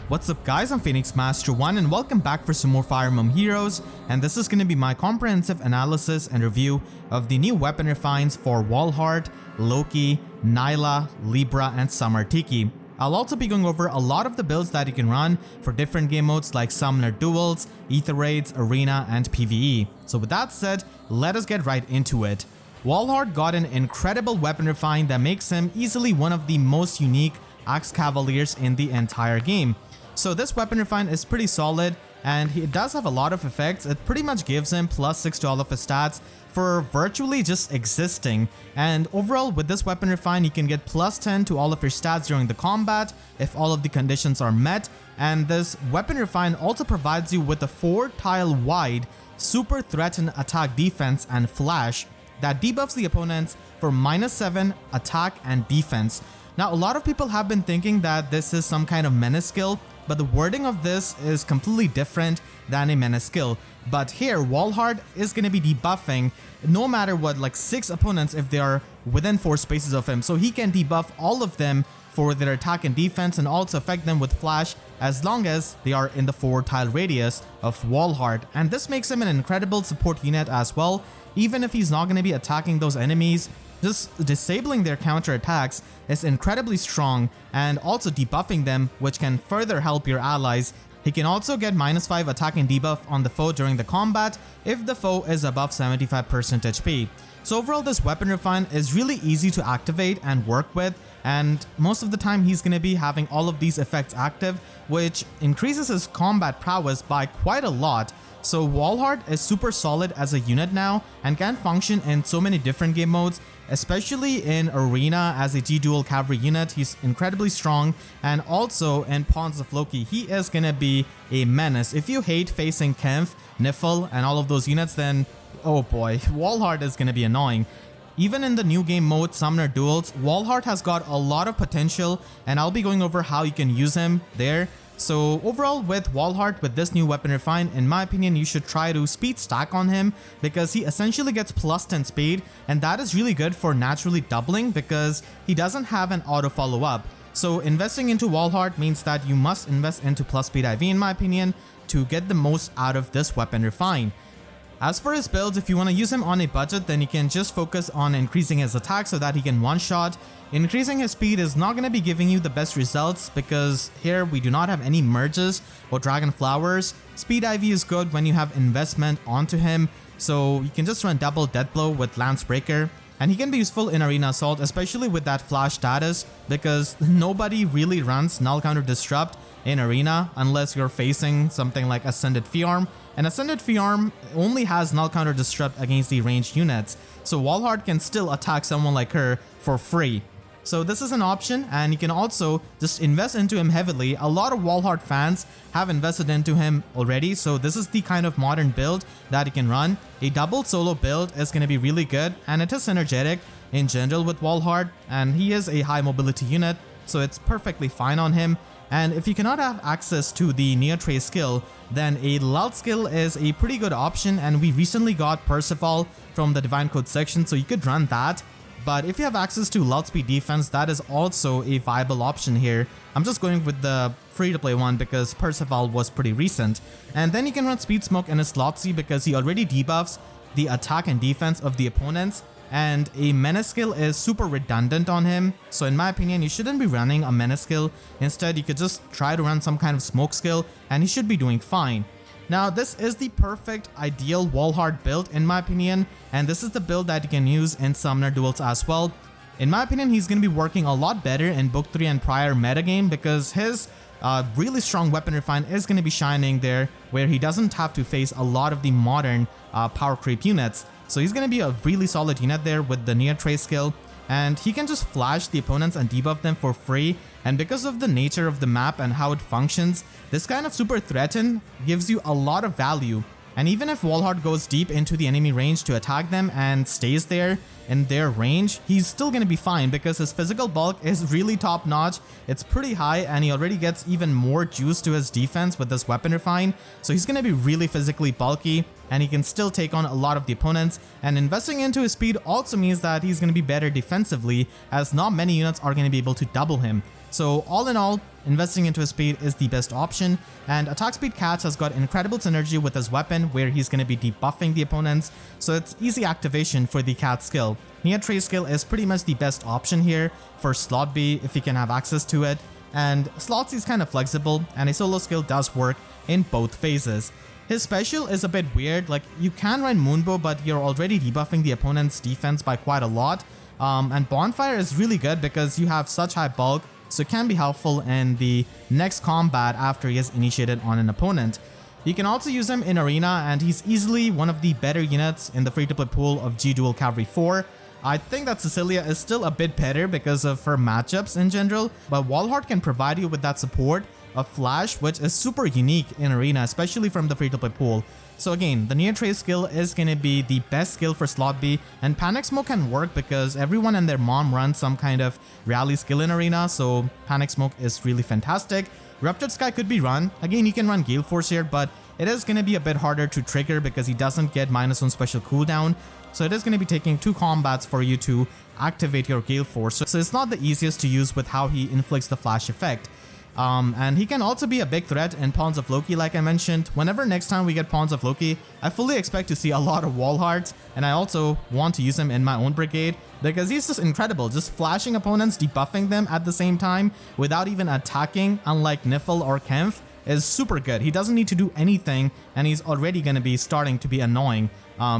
What's up guys, I'm Phoenix Master 1 and welcome back for some more Fire Emblem Heroes, and this is going to be my comprehensive analysis and review of the new weapon refines for Walhart, Loki, Nailah, Libra, and Summer Tiki. I'll also be going over a lot of the builds that you can run for different game modes like Summoner Duels, Ether Raids, Arena, and PvE. So with that said, let us get right into it. Walhart got an incredible weapon refine that makes him easily one of the most unique Axe Cavaliers in the entire game. So this weapon refine is pretty solid, and it does have a lot of effects. It pretty much gives him +6 to all of his stats for virtually just existing. And overall with this weapon refine, you can get +10 to all of your stats during the combat if all of the conditions are met. And this weapon refine also provides you with a 4-tile wide super threaten attack, defense, and flash that debuffs the opponents for -7 attack and defense. Now, a lot of people have been thinking that this is some kind of menace skill, but the wording of this is completely different than a menace skill. But here, Walhart is going to be debuffing no matter what, like 6 opponents if they are within 4 spaces of him. So he can debuff all of them for their attack and defense and also affect them with flash as long as they are in the 4-tile radius of Walhart. And this makes him an incredible support unit as well. Even if he's not going to be attacking those enemies, just disabling their counter attacks is incredibly strong, and also debuffing them, which can further help your allies. He can also get -5 attack and debuff on the foe during the combat if the foe is above 75% HP. So overall, this weapon refine is really easy to activate and work with, and most of the time he's going to be having all of these effects active, which increases his combat prowess by quite a lot. So Walhart is super solid as a unit now and can function in so many different game modes, especially in Arena as a Duel Cavalry unit. He's incredibly strong, and also in Pawns of Loki, he is gonna be a menace. If you hate facing Kempf, Niffle, and all of those units, then oh boy, Walhart is gonna be annoying. Even in the new game mode Summoner Duels, Walhart has got a lot of potential, and I'll be going over how you can use him there. So overall with Walhart, with this new weapon refine, in my opinion, you should try to speed stack on him because he essentially gets +10 speed, and that is really good for naturally doubling because he doesn't have an auto follow up. So investing into Walhart means that you must invest into +speed IV in my opinion to get the most out of this weapon refine. As for his builds, if you want to use him on a budget, then you can just focus on increasing his attack so that he can one-shot. Increasing his speed is not going to be giving you the best results because here we do not have any merges or dragon flowers. Speed IV is good when you have investment onto him, so you can just run double death blow with Lance Breaker. And he can be useful in Arena Assault, especially with that flash status, because nobody really runs Null Counter Disrupt in Arena unless you're facing something like Ascended Fiarm. And Ascended Fiarm only has Null Counter Disrupt against the ranged units, so Walhart can still attack someone like her for free. So this is an option, and you can also just invest into him heavily. A lot of Walhart fans have invested into him already, so this is the kind of modern build that you can run. A double solo build is going to be really good, and it is synergetic in general with Walhart, and he is a high mobility unit, so it's perfectly fine on him. And if you cannot have access to the Neotrace skill, then a Lult skill is a pretty good option, and we recently got Percival from the Divine Code section, so you could run that. But if you have access to Lult Speed Defense, that is also a viable option here. I'm just going with the free-to-play one because Percival was pretty recent. And then you can run Speed Smoke in his Slotsy because he already debuffs the attack and defense of the opponents, and a menace skill is super redundant on him. So in my opinion, you shouldn't be running a menace skill. Instead, you could just try to run some kind of smoke skill and he should be doing fine. Now, this is the perfect ideal Walhart build in my opinion, and this is the build that you can use in Summoner Duels as well. In my opinion, he's going to be working a lot better in Book 3 and prior metagame because his really strong weapon refine is going to be shining there, where he doesn't have to face a lot of the modern power creep units. So he's going to be a really solid unit there with the Neotrace skill, and he can just flash the opponents and debuff them for free. And because of the nature of the map and how it functions, this kind of super threaten gives you a lot of value. And even if Walhart goes deep into the enemy range to attack them and stays there in their range, he's still going to be fine because his physical bulk is really top notch. It's pretty high, and he already gets even more juice to his defense with this weapon refine. So he's going to be really physically bulky, and he can still take on a lot of the opponents. And investing into his speed also means that he's going to be better defensively, as not many units are going to be able to double him. So all in all, investing into his speed is the best option, and attack speed Catch has got incredible synergy with his weapon where he's going to be debuffing the opponents, so it's easy activation for the Catch skill. Near Trace skill is pretty much the best option here for slot B if you can have access to it, and slot C is kind of flexible and a solo skill does work in both phases. His special is a bit weird, like you can run Moonbow but you're already debuffing the opponent's defense by quite a lot, and Bonfire is really good because you have such high bulk, so it can be helpful in the next combat after he has initiated on an opponent. You can also use him in Arena, and he's easily one of the better units in the free-to-play pool of Duel Cavalry 4. I think that Cecilia is still a bit better because of her matchups in general, but Walhart can provide you with that support of Flash, which is super unique in Arena, especially from the free-to-play pool. So again, the near trace skill is going to be the best skill for slot B, and Panic Smoke can work because everyone and their mom runs some kind of rally skill in Arena, so Panic Smoke is really fantastic. Ruptured Sky could be run. Again, you can run Gale Force here, but it is going to be a bit harder to trigger because he doesn't get -1 special cooldown. So it is going to be taking 2 combats for you to activate your Gale Force. So it's not the easiest to use with how he inflicts the flash effect. And he can also be a big threat in Pawns of Loki, like I mentioned. Whenever next time we get Pawns of Loki, I fully expect to see a lot of Walharts, and I also want to use him in my own brigade because he's just incredible, just flashing opponents, debuffing them at the same time without even attacking, unlike Niffle or Kempf, is super good. He doesn't need to do anything, and he's already going to be starting to be annoying.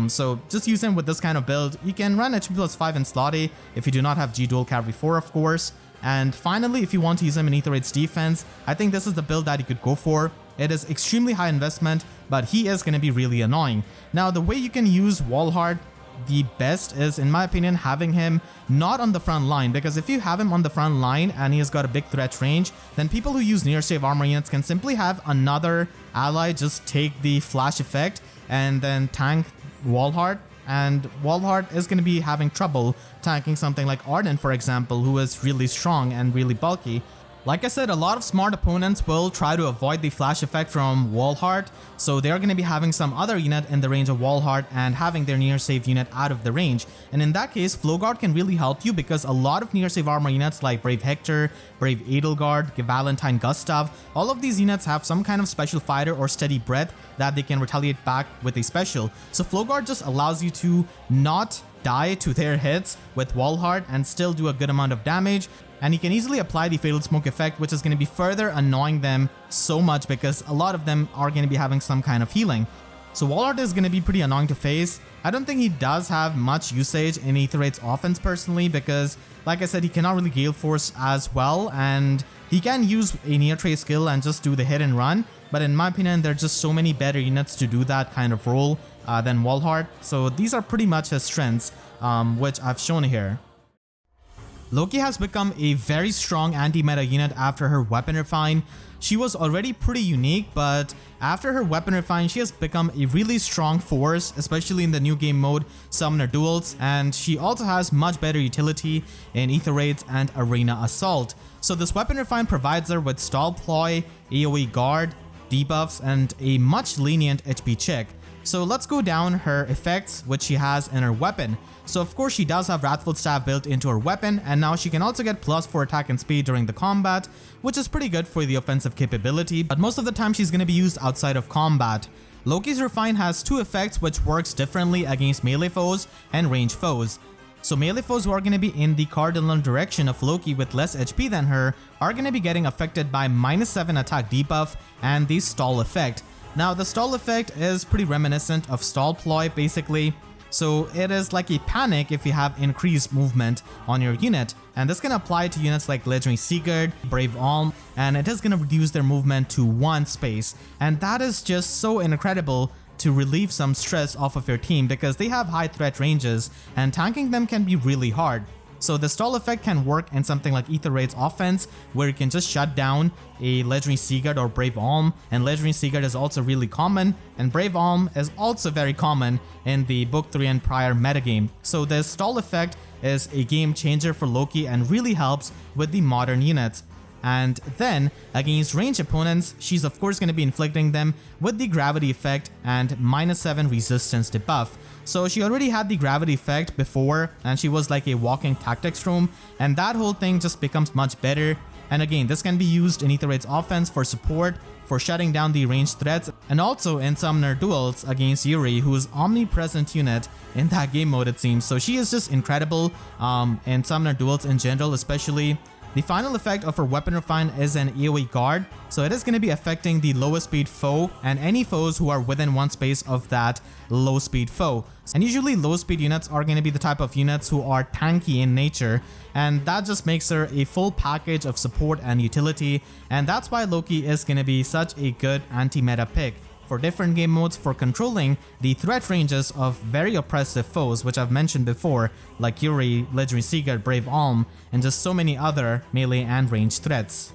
So just use him with this kind of build. You can run HP +5 in Slotty if you do not have G-Duel Cavalry 4, of course. And finally, if you want to use him in Aether Raid's defense, I think this is the build that you could go for. It is extremely high investment, but he is going to be really annoying. Now, the way you can use Walhart the best is, in my opinion, having him not on the front line, because if you have him on the front line and he has got a big threat range, then people who use near save armor units can simply have another ally just take the flash effect and then tank Walhart. And Walhart is going to be having trouble tanking something like Arden, for example, who is really strong and really bulky. Like I said, a lot of smart opponents will try to avoid the flash effect from Walhart, so they're going to be having some other unit in the range of Walhart and having their near save unit out of the range. And in that case, Flowguard can really help you because a lot of near save armor units like Brave Hector, Brave Edelgard, Valentine Gustav, all of these units have some kind of special fighter or steady breath that they can retaliate back with a special. So Flowguard just allows you to not die to their hits with Walhart and still do a good amount of damage. And he can easily apply the Fatal Smoke effect, which is going to be further annoying them so much because a lot of them are going to be having some kind of healing. So Walhart is going to be pretty annoying to face. I don't think he does have much usage in Aether Raid's offense personally because, like I said, he cannot really Gale Force as well, and he can use a near trace skill and just do the hit and run. But in my opinion, there are just so many better units to do that kind of role than Walhart. So these are pretty much his strengths, which I've shown here. Loki has become a very strong anti-meta unit after her weapon refine. She was already pretty unique, but after her weapon refine, she has become a really strong force, especially in the new game mode, Summoner Duels, and she also has much better utility in Aether Raids and Arena Assault. So this weapon refine provides her with Stall Ploy, AoE Guard, debuffs, and a much lenient HP check. So let's go down her effects, which she has in her weapon. So of course she does have Wrathful Staff built into her weapon, and now she can also get +4 attack and speed during the combat, which is pretty good for the offensive capability, but most of the time she's going to be used outside of combat. Loki's Refine has 2 effects which works differently against melee foes and range foes. So melee foes who are going to be in the cardinal direction of Loki with less HP than her are going to be getting affected by -7 attack debuff and the stall effect. Now the stall effect is pretty reminiscent of Stall Ploy basically, so it is like a panic if you have increased movement on your unit, and this can apply to units like Legendary Sigurd, Brave Alm, and it is going to reduce their movement to 1 space, and that is just so incredible to relieve some stress off of your team because they have high threat ranges and tanking them can be really hard. So the stall effect can work in something like Aether Raid's offense, where you can just shut down a Legendary Sigurd or Brave Alm, and Legendary Sigurd is also really common, and Brave Alm is also very common in the Book 3 and prior metagame. So this stall effect is a game changer for Loki and really helps with the modern units. And then, against ranged opponents, she's of course going to be inflicting them with the gravity effect and -7 resistance debuff. So she already had the gravity effect before, and she was like a walking tactics room, and that whole thing just becomes much better And again, this can be used in Aether Raid's offense for support, for shutting down the ranged threats, and also in Summoner Duels against Yuri, who is omnipresent unit in that game mode it seems. So she is just incredible in Summoner Duels in general, especially. The final effect of her Weapon Refine is an AoE guard, so it is going to be affecting the lowest speed foe and any foes who are within one space of that low speed foe. And usually low speed units are going to be the type of units who are tanky in nature, and that just makes her a full package of support and utility, and that's why Loki is going to be such a good anti-meta pick for different game modes for controlling the threat ranges of very oppressive foes, which I've mentioned before, like Yuri, Legendary Seeker, Brave Alm, and just so many other melee and ranged threats.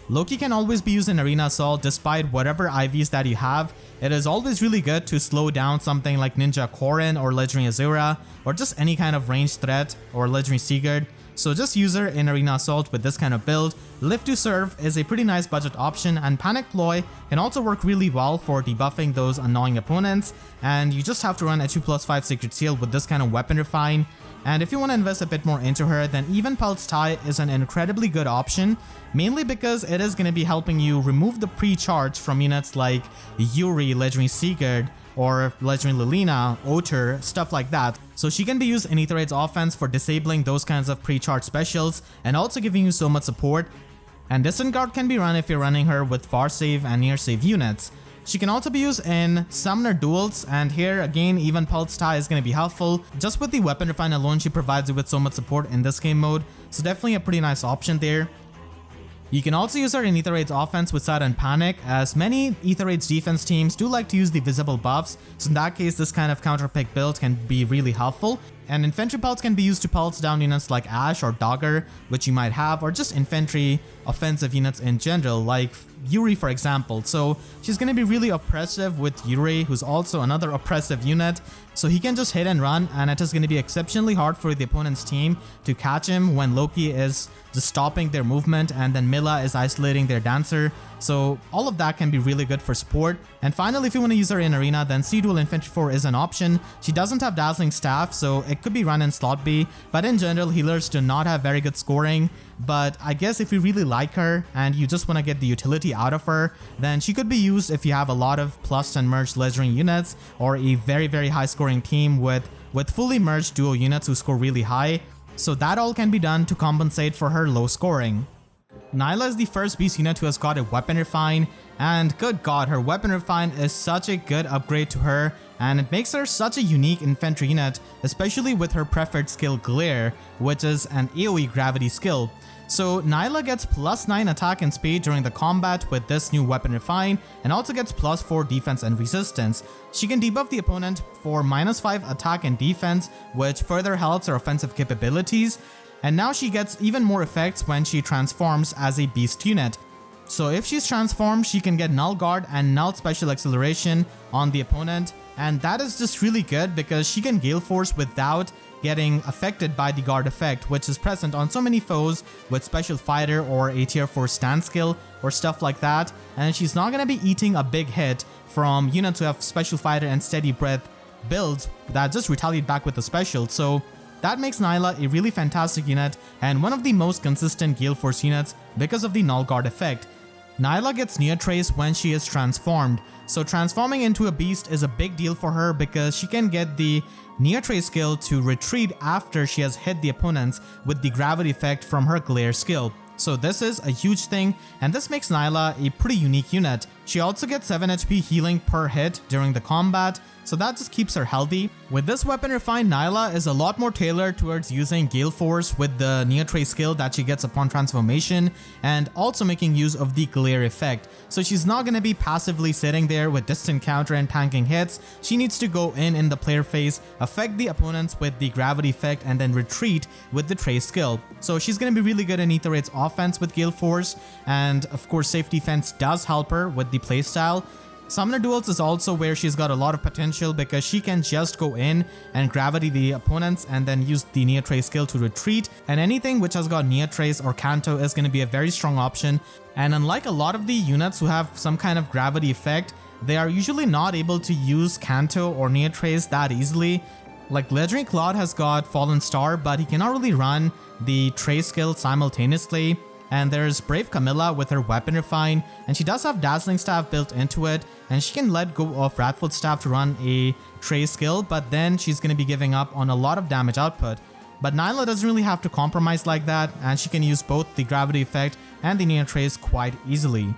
Loki can always be used in Arena Assault despite whatever IVs that you have. It is always really good to slow down something like Ninja Korin or Legendary Azura, or just any kind of ranged threat or Legendary Seeker. So just use her in Arena Assault with this kind of build. Live to Serve is a pretty nice budget option, and Panic Ploy can also work really well for debuffing those annoying opponents, and you just have to run a 2+5 Secret Seal with this kind of Weapon Refine. And if you want to invest a bit more into her, then even Pulse Tie is an incredibly good option, mainly because it is going to be helping you remove the pre-charge from units like Yuri, Legendary Sigurd, or Legendary Lilina, Oter, stuff like that. So she can be used in Aether Raid's offense for disabling those kinds of pre-charge specials and also giving you so much support. And Distant Guard can be run if you're running her with far save and near save units. She can also be used in Summoner Duels, and here again even Pulse Tie is going to be helpful. Just with the Weapon Refine alone, she provides you with so much support in this game mode, so definitely a pretty nice option there. You can also use her in Aether Raid's offense with Sudden Panic, as many Aether Raid's defense teams do like to use the visible buffs, so in that case this kind of counter pick build can be really helpful. And Infantry Pulse can be used to pulse down units like Ash or Dogger, which you might have, or just infantry offensive units in general, like Yuri for example. So she's going to be really oppressive with Yuri, who's also another oppressive unit. So he can just hit and run, and it is going to be exceptionally hard for the opponent's team to catch him when Loki is just stopping their movement and then Mila is isolating their dancer. So all of that can be really good for support. And finally, if you want to use her in Arena, then Sea-Duel Infantry 4 is an option. She doesn't have Dazzling Staff, so it could be run in slot B, but in general, healers do not have very good scoring. But I guess if you really like her and you just want to get the utility out of her, then she could be used if you have a lot of plus and merged legendary units, or a very high scoring team with fully merged duo units who score really high. So that all can be done to compensate for her low scoring. Nailah is the first beast unit who has got a Weapon Refine, and good god, her Weapon Refine is such a good upgrade to her, and it makes her such a unique infantry unit, especially with her preferred skill Glare, which is an AoE gravity skill. So Nailah gets +9 attack and speed during the combat with this new Weapon Refine, and also gets +4 defense and resistance. She can debuff the opponent for -5 attack and defense, which further helps her offensive capabilities. And now she gets even more effects when she transforms as a beast unit. So if she's transformed, she can get Null Guard and Null Special Acceleration on the opponent, and that is just really good because she can Gale Force without getting affected by the guard effect, which is present on so many foes with Special Fighter or a tier 4 stand skill or stuff like that, and she's not going to be eating a big hit from units who have Special Fighter and Steady Breath builds that just retaliate back with the special. So that makes Nailah a really fantastic unit and one of the most consistent Gale Force units because of the Null Guard effect. Nailah gets Near Trace when she is transformed, so transforming into a beast is a big deal for her because she can get the Near Trace skill to retreat after she has hit the opponents with the gravity effect from her Glare skill. So this is a huge thing, and this makes Nailah a pretty unique unit. She also gets 7 HP healing per hit during the combat, so that just keeps her healthy. With this Weapon Refine, Nailah is a lot more tailored towards using Gale Force with the Near Trace skill that she gets upon transformation, and also making use of the Glare effect. So she's not going to be passively sitting there with distant counter and tanking hits. She needs to go in the player phase, affect the opponents with the gravity effect, and then retreat with the Trace skill. So she's going to be really good in Aether Raid's offense with Gale Force, and of course Safe Defense does help her with the playstyle. Summoner Duels is also where she's got a lot of potential because she can just go in and gravity the opponents and then use the Near Trace skill to retreat, and anything which has got Near Trace or Canto is going to be a very strong option. And unlike a lot of the units who have some kind of gravity effect, they are usually not able to use Canto or Near Trace that easily. Like Legendary Claude has got Fallen Star, but he cannot really run the Trace skill simultaneously. And there's Brave Camilla with her Weapon Refine, and she does have Dazzling Staff built into it, and she can let go of Wrathful Staff to run a Trey skill, but then she's going to be giving up on a lot of damage output. But Nailah doesn't really have to compromise like that, and she can use both the Gravity Effect and the Neo Trace quite easily.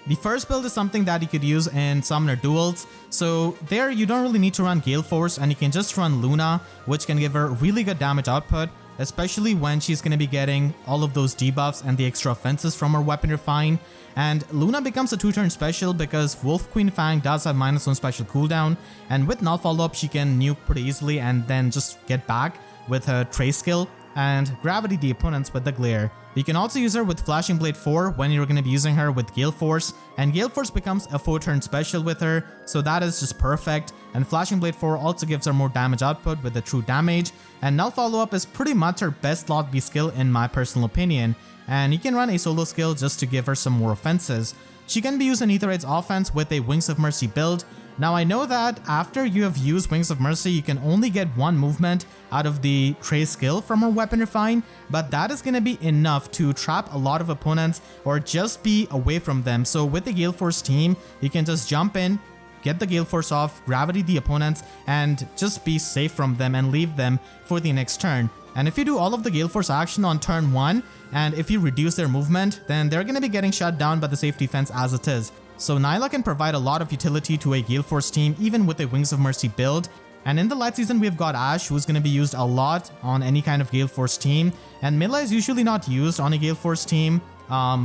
The first build is something that you could use in Summoner Duels, so there you don't really need to run Gale Force, and you can just run Luna, which can give her really good damage output, especially when she's going to be getting all of those debuffs and the extra offenses from her Weapon Refine. And Luna becomes a 2-turn special because Wolf Queen Fang does have -1 special cooldown, and with Null Follow-Up she can nuke pretty easily and then just get back with her Trace skill and Gravity the opponents with the Glare. You can also use her with Flashing Blade 4 when you're going to be using her with Gale Force, and Gale Force becomes a 4-turn special with her, so that is just perfect. And Flashing Blade 4 also gives her more damage output with the true damage, and Null Follow-Up is pretty much her best lot B skill in my personal opinion, and you can run a solo skill just to give her some more offenses. She can be used in Aether Raid's offense with a Wings of Mercy build. Now I know that after you have used Wings of Mercy, you can only get one movement out of the Trey skill from her Weapon Refine, but that is going to be enough to trap a lot of opponents or just be away from them. So with the Gale Force team, you can just jump in, get the Gale Force off, Gravity the opponents, and just be safe from them and leave them for the next turn. And if you do all of the Gale Force action on turn 1, and if you reduce their movement, then they're going to be getting shut down by the safety fence as it is. So Nailah can provide a lot of utility to a Gale Force team even with a Wings of Mercy build. And in the light season we've got Ashe, who's going to be used a lot on any kind of Gale Force team, and Mila is usually not used on a Gale Force team.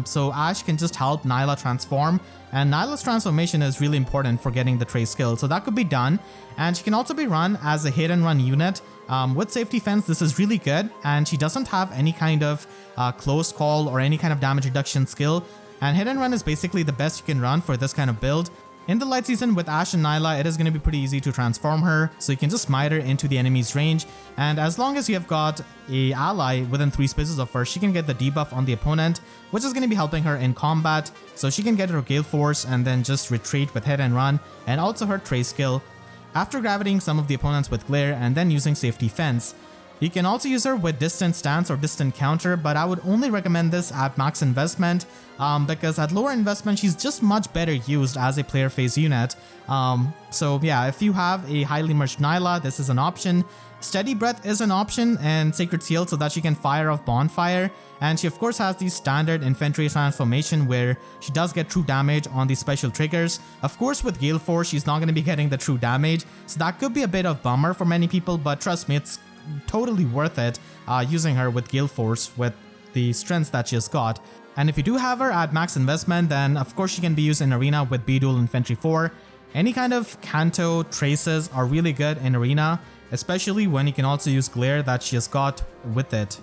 So Ashe can just help Nailah transform, and Nailah's transformation is really important for getting the Trey skill, so that could be done. And she can also be run as a hit and run unit. With Safety Fence, this is really good, and she doesn't have any kind of close call or any kind of damage reduction skill, and hit and run is basically the best you can run for this kind of build. In the light season with Ashe and Nailah, it is going to be pretty easy to transform her, so you can just smite her into the enemy's range, and as long as you have got a ally within 3 spaces of her, she can get the debuff on the opponent, which is going to be helping her in combat, so she can get her Gale Force and then just retreat with hit and run, and also her Trey skill, after gravitying some of the opponents with Glare and then using Safety Fence. You can also use her with Distant Stance or Distant Counter, but I would only recommend this at max investment, because at lower investment she's just much better used as a player phase unit. So yeah, if you have a highly merged Nailah, this is an option. Steady Breath is an option, and Sacred Seal so that she can fire off Bonfire, and she of course has the standard infantry transformation where she does get true damage on the special triggers. Of course with Gale Force she's not going to be getting the true damage, so that could be a bit of bummer for many people, but trust me, it's totally worth it using her with Gale Force with the strengths that she has got. And if you do have her at max investment, then of course she can be used in Arena with B-Duel Infantry 4. Any kind of Canto traces are really good in Arena, especially when you can also use Glare that she has got with it.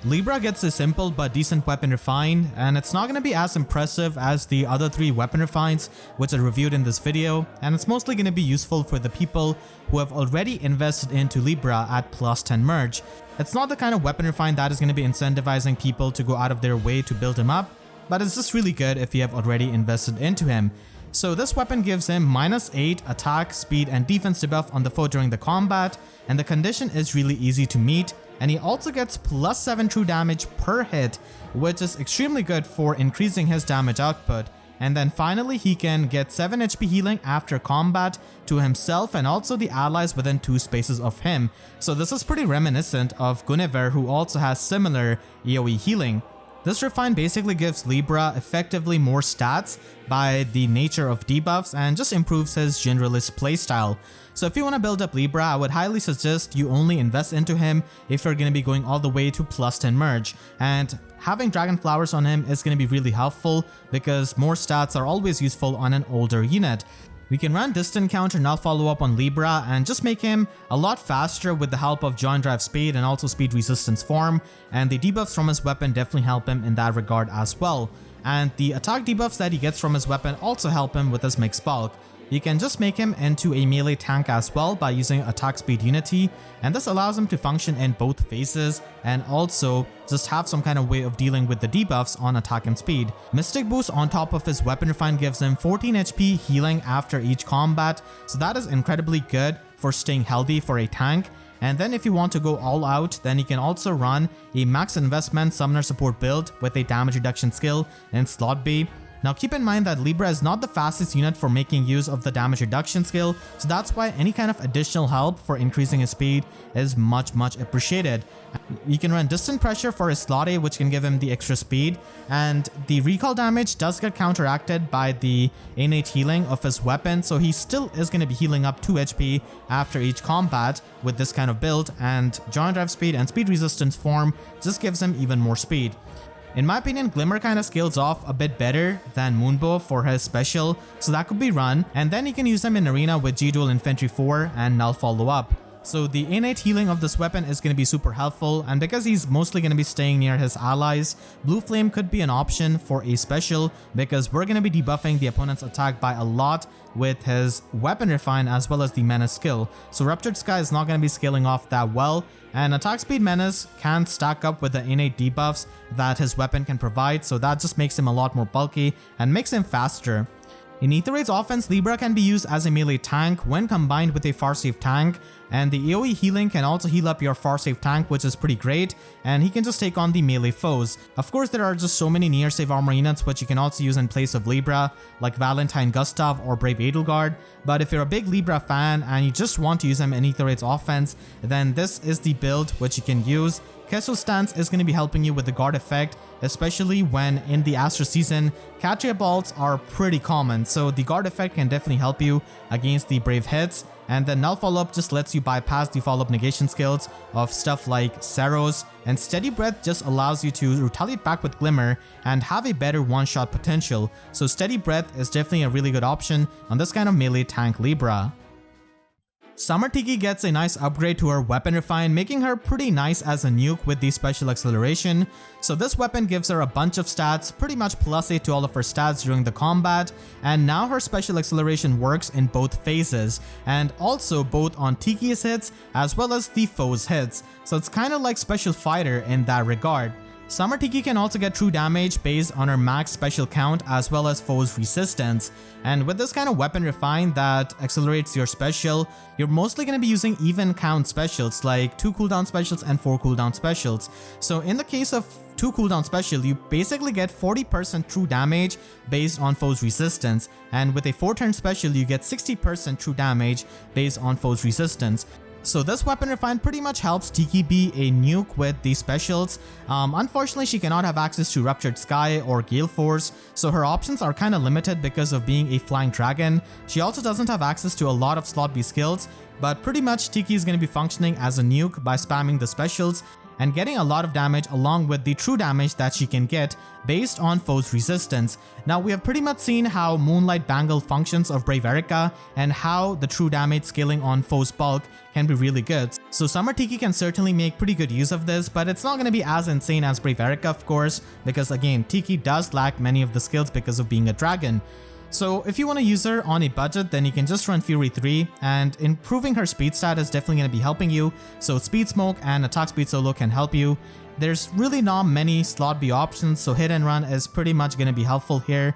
Libra gets a simple but decent Weapon Refine, and it's not going to be as impressive as the other 3 Weapon Refines which are reviewed in this video, and it's mostly going to be useful for the people who have already invested into Libra at +10 merge. It's not the kind of Weapon Refine that is going to be incentivizing people to go out of their way to build him up, but it's just really good if you have already invested into him. So this weapon gives him -8 attack, speed, and defense debuff on the foe during the combat, and the condition is really easy to meet, and he also gets +7 true damage per hit, which is extremely good for increasing his damage output. And then finally he can get 7 HP healing after combat to himself and also the allies within 2 spaces of him. So this is pretty reminiscent of Guinevere, who also has similar AoE healing. This refine basically gives Libra effectively more stats by the nature of debuffs and just improves his generalist playstyle. So if you want to build up Libra, I would highly suggest you only invest into him if you're going to be going all the way to +10 merge. And having Dragon Flowers on him is going to be really helpful because more stats are always useful on an older unit. We can run Distant Counter Null Follow-Up on Libra and just make him a lot faster with the help of Joint Drive Speed and also Speed Resistance form, and the debuffs from his weapon definitely help him in that regard as well. And the attack debuffs that he gets from his weapon also help him with his mixed bulk. You can just make him into a melee tank as well by using attack speed unity, and this allows him to function in both phases and also just have some kind of way of dealing with the debuffs on attack and speed. Mystic Boost on top of his Weapon Refine gives him 14 HP healing after each combat, so that is incredibly good for staying healthy for a tank. And then if you want to go all out, then you can also run a max investment summoner support build with a damage reduction skill in slot B. Now keep in mind that Libra is not the fastest unit for making use of the damage reduction skill, so that's why any kind of additional help for increasing his speed is much appreciated. You can run distant pressure for his slot A, which can give him the extra speed, and the recall damage does get counteracted by the innate healing of his weapon, so he still is going to be healing up 2 HP after each combat with this kind of build, and Giant Drive speed and speed resistance form just gives him even more speed. In my opinion, Glimmer kind of scales off a bit better than Moonbow for his special, so that could be run, and then you can use them in arena with G-Duel Infantry 4 and Null follow-up. So the innate healing of this weapon is going to be super helpful, and because he's mostly going to be staying near his allies, Blue Flame could be an option for a special because we're going to be debuffing the opponent's attack by a lot with his Weapon Refine as well as the Menace skill. So Ruptured Sky is not going to be scaling off that well, and Attack Speed Menace can stack up with the innate debuffs that his weapon can provide, so that just makes him a lot more bulky and makes him faster. In Aether Raid's offense, Libra can be used as a melee tank when combined with a far-safe tank, and the AoE healing can also heal up your far-safe tank, which is pretty great, and he can just take on the melee foes. Of course, there are just so many near-save armor units which you can also use in place of Libra, like Valentine Gustav or Brave Edelgard, but if you're a big Libra fan and you just want to use him in Aether Raid's offense, then this is the build which you can use. Kesso's stance is going to be helping you with the guard effect, especially when in the Astra season, Katria bolts are pretty common, so the guard effect can definitely help you against the brave hits, and the Null follow-up just lets you bypass the follow-up negation skills of stuff like Saros, and Steady Breath just allows you to retaliate back with Glimmer and have a better one-shot potential, so Steady Breath is definitely a really good option on this kind of melee tank Libra. Summer Tiki gets a nice upgrade to her Weapon Refine, making her pretty nice as a nuke with the special acceleration. So this weapon gives her a bunch of stats, pretty much +8 to all of her stats during the combat, and now her special acceleration works in both phases, and also both on Tiki's hits as well as the foe's hits. So it's kind of like Special Fighter in that regard. Summer Tiki can also get true damage based on her max special count as well as foes resistance, and with this kind of Weapon Refine that accelerates your special, you're mostly going to be using even count specials like 2 cooldown specials and 4 cooldown specials. So in the case of 2 cooldown special, you basically get 40% true damage based on foes resistance, and with a 4-turn special you get 60% true damage based on foes resistance. So this Weapon Refine pretty much helps Tiki be a nuke with these specials. Unfortunately, she cannot have access to Ruptured Sky or Gale Force, so her options are kind of limited because of being a flying dragon. She also doesn't have access to a lot of slot B skills, but pretty much Tiki is going to be functioning as a nuke by spamming the specials and getting a lot of damage along with the true damage that she can get based on foes resistance. Now we have pretty much seen how Moonlight Bangle functions of Brave Erica and how the true damage scaling on foes bulk can be really good. So Summer Tiki can certainly make pretty good use of this, but it's not going to be as insane as Brave Erica, of course, because again, Tiki does lack many of the skills because of being a dragon. So if you want to use her on a budget, then you can just run Fury 3, and improving her speed stat is definitely going to be helping you, so Speed Smoke and Attack Speed Solo can help you. There's really not many slot B options, so Hit and Run is pretty much going to be helpful here.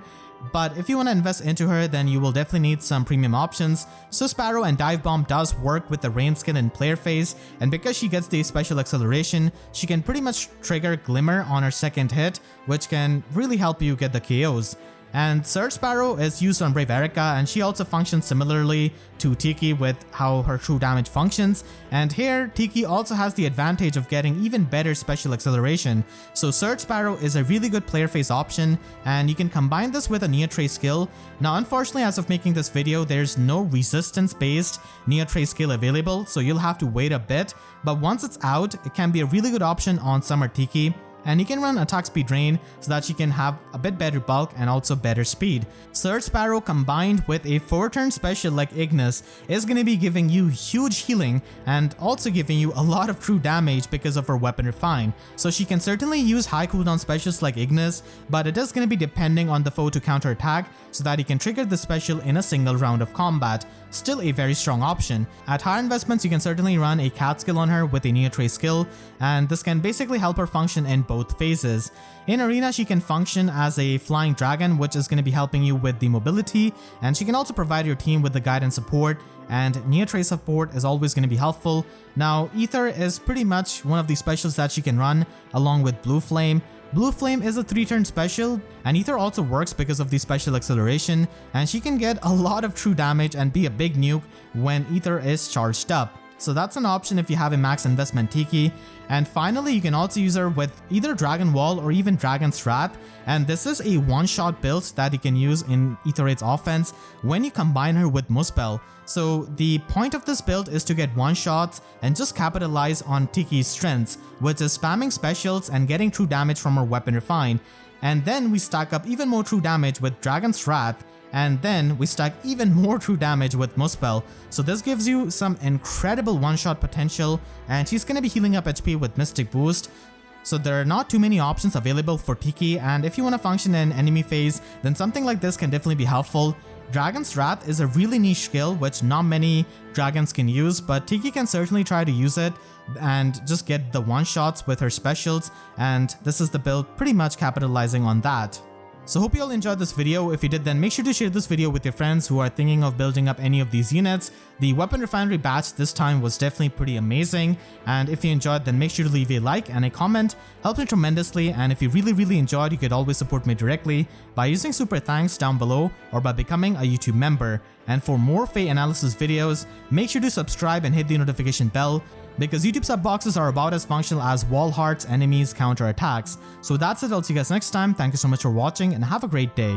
But if you want to invest into her, then you will definitely need some premium options. So Sparrow and Dive Bomb does work with the rain skin in player phase, and because she gets the special acceleration, she can pretty much trigger Glimmer on her second hit, which can really help you get the KOs. And Surge Sparrow is used on Brave Erica, and she also functions similarly to Tiki with how her true damage functions, and here Tiki also has the advantage of getting even better special acceleration. So Surge Sparrow is a really good player phase option, and you can combine this with a Neo Trace skill. Now unfortunately, as of making this video, there's no resistance based Neo Trace skill available, so you'll have to wait a bit, but once it's out, it can be a really good option on Summer Tiki. And you can run Attack Speed Drain so that she can have a bit better bulk and also better speed. Surge Sparrow combined with a 4-turn special like Ignis is going to be giving you huge healing and also giving you a lot of true damage because of her Weapon Refine. So she can certainly use high cooldown specials like Ignis, but it is going to be depending on the foe to counter attack so that you can trigger the special in a single round of combat. Still a very strong option. At higher investments, you can certainly run a Cat skill on her with a Neo Trace skill, and this can basically help her function in both both phases. In Arena, she can function as a flying dragon, which is going to be helping you with the mobility, and she can also provide your team with the guidance support, and Neotrace support is always going to be helpful. Now, Ether is pretty much one of the specials that she can run along with Blue Flame. Blue Flame is a 3-turn special, and Ether also works because of the special acceleration, and she can get a lot of true damage and be a big nuke when Ether is charged up. So that's an option if you have a max investment Tiki. And finally, you can also use her with either Dragon Wall or even Dragon's Wrath, and this is a one-shot build that you can use in Aether 8's offense when you combine her with Muspel. So the point of this build is to get one-shots and just capitalize on Tiki's strengths, which is spamming specials and getting true damage from her weapon refine. And then we stack up even more true damage with Dragon's Wrath, and then we stack even more true damage with Muspel. So this gives you some incredible one-shot potential, and she's gonna be healing up HP with Mystic Boost. So there are not too many options available for Tiki, and if you want to function in enemy phase, then something like this can definitely be helpful. Dragon's Wrath is a really niche skill which not many dragons can use, but Tiki can certainly try to use it and just get the one-shots with her specials, and this is the build pretty much capitalizing on that. So hope you all enjoyed this video. If you did, then make sure to share this video with your friends who are thinking of building up any of these units. The Weapon Refinery batch this time was definitely pretty amazing, and if you enjoyed, then make sure to leave a like and a comment. Helps me tremendously, and if you really enjoyed, you could always support me directly by using super thanks down below or by becoming a YouTube member. And for more Fate analysis videos, make sure to subscribe and hit the notification bell, because YouTube sub boxes are about as functional as Walhart's enemies counter attacks. So that's it, I'll see you guys next time. Thank you so much for watching and have a great day.